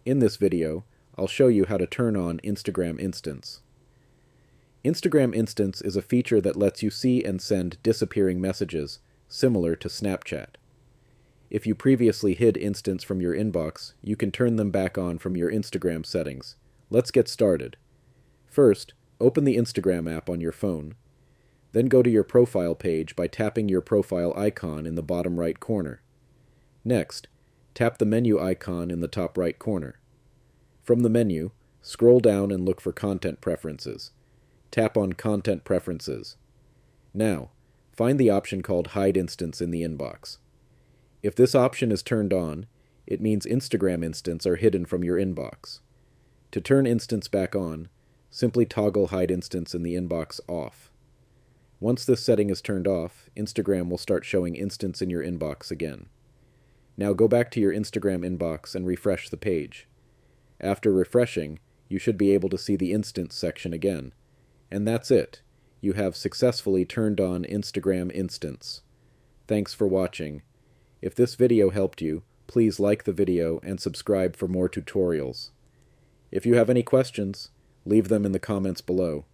In this video, I'll show you how to turn on Instagram Instants. Instagram Instants is a feature that lets you see and send disappearing messages, similar to Snapchat. If you previously hid Instants from your inbox, you can turn them back on from your Instagram settings. Let's get started. First, open the Instagram app on your phone. Then go to your profile page by tapping your profile icon in the bottom right corner. Next, tap the menu icon in the top right corner. From the menu, scroll down and look for Content Preferences. Tap on Content Preferences. Now, find the option called Hide Instants in the inbox. If this option is turned on, it means Instagram Instants are hidden from your inbox. To turn Instants back on, simply toggle Hide Instants in the inbox off. Once this setting is turned off, Instagram will start showing Instants in your inbox again. Now go back to your Instagram inbox and refresh the page. After refreshing, you should be able to see the Instants section again. And that's it. You have successfully turned on Instagram Instants. Thanks for watching. If this video helped you, please like the video and subscribe for more tutorials. If you have any questions, leave them in the comments below.